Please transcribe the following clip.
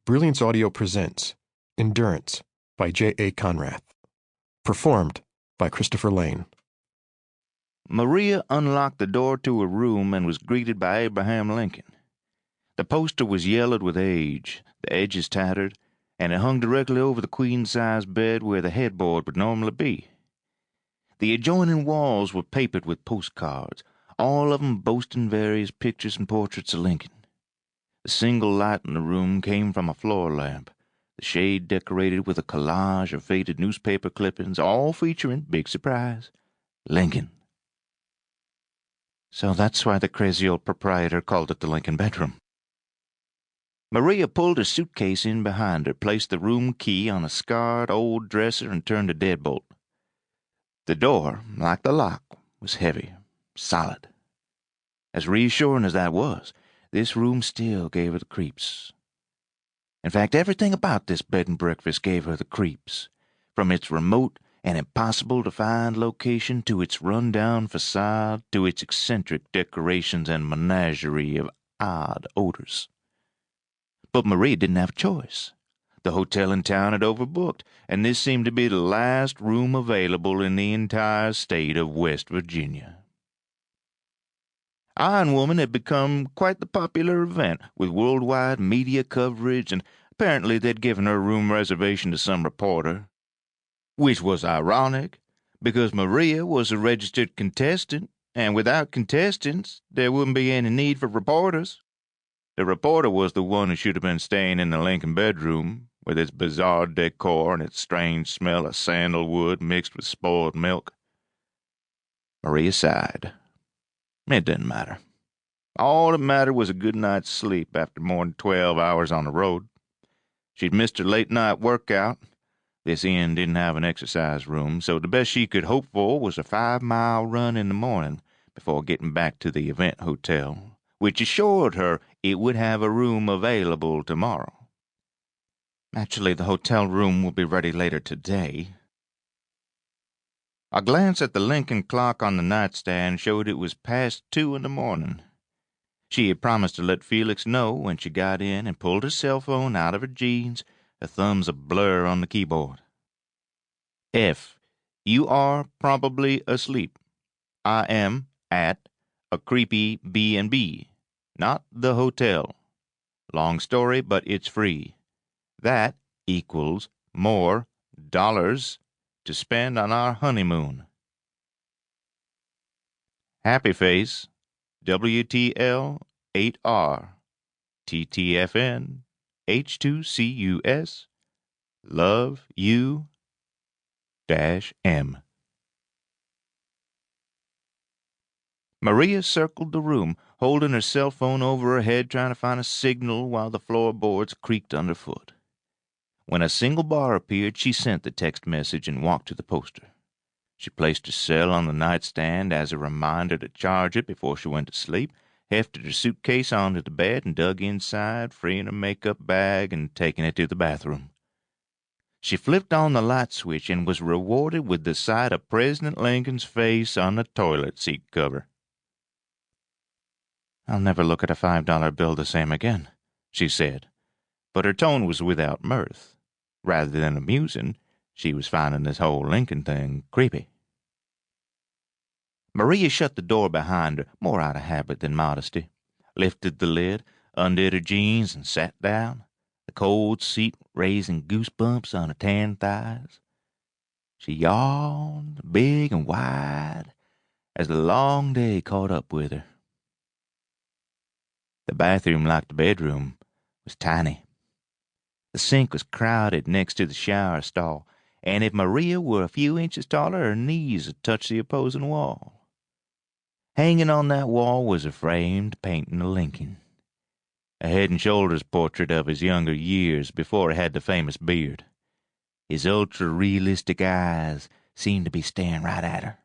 Brilliance Audio presents Endurance by J.A. Konrath. Performed by Christopher Lane. Maria unlocked the door to her room and was greeted by Abraham Lincoln. The poster was yellowed with age, the edges tattered, and it hung directly over the queen-size bed where the headboard would normally be. The adjoining walls were papered with postcards, all of them boasting various pictures and portraits of Lincoln. The single light in the room came from a floor lamp, the shade decorated with a collage of faded newspaper clippings, all featuring, big surprise, Lincoln. So that's why the crazy old proprietor called it the Lincoln bedroom. Maria pulled her suitcase in behind her, placed the room key on a scarred old dresser, and turned the deadbolt. The door, like the lock, was heavy, solid. As reassuring as that was, this room still gave her the creeps. In fact, everything about this bed and breakfast gave her the creeps, from its remote and impossible-to-find location to its run-down facade to its eccentric decorations and menagerie of odd odors. But Maria didn't have a choice. The hotel in town had overbooked, and this seemed to be the last room available in the entire state of West Virginia. Iron Woman had become quite the popular event, with worldwide media coverage, and apparently they'd given her a room reservation to some reporter. Which was ironic, because Maria was a registered contestant, and without contestants, there wouldn't be any need for reporters. The reporter was the one who should have been staying in the Lincoln bedroom, with its bizarre decor and its strange smell of sandalwood mixed with spoiled milk. Maria sighed. It didn't matter. All that mattered was a good night's sleep after more than 12 hours on the road. She'd missed her late-night workout. This inn didn't have an exercise room, so the best she could hope for was a 5-mile run in the morning before getting back to the event hotel, which assured her it would have a room available tomorrow. Actually, the hotel room will be ready later today. A glance at the Lincoln clock on the nightstand showed it was past 2 in the morning. She had promised to let Felix know when she got in and pulled her cell phone out of her jeans, her thumbs a blur on the keyboard. F. You are probably asleep. I am at a creepy B&B, not the hotel. Long story, but it's free. That equals more dollars to spend on our honeymoon. Happy Face, WTL 8R, TTFN, H2CUS, Love You -M. Maria circled the room, holding her cell phone over her head, trying to find a signal while the floorboards creaked underfoot. When a single bar appeared, she sent the text message and walked to the poster. She placed her cell on the nightstand as a reminder to charge it before she went to sleep, hefted her suitcase onto the bed, and dug inside, freeing her makeup bag and taking it to the bathroom. She flipped on the light switch and was rewarded with the sight of President Lincoln's face on the toilet seat cover. "I'll never look at a $5 bill the same again," she said, but her tone was without mirth. Rather than amusing, she was finding this whole Lincoln thing creepy. Maria shut the door behind her, more out of habit than modesty, lifted the lid, undid her jeans, and sat down, the cold seat raising goosebumps on her tan thighs. She yawned, big and wide, as the long day caught up with her. The bathroom, like the bedroom, was tiny. The sink was crowded next to the shower stall, and if Maria were a few inches taller, her knees would touch the opposing wall. Hanging on that wall was a framed painting of Lincoln, a head and shoulders portrait of his younger years before he had the famous beard. His ultra-realistic eyes seemed to be staring right at her.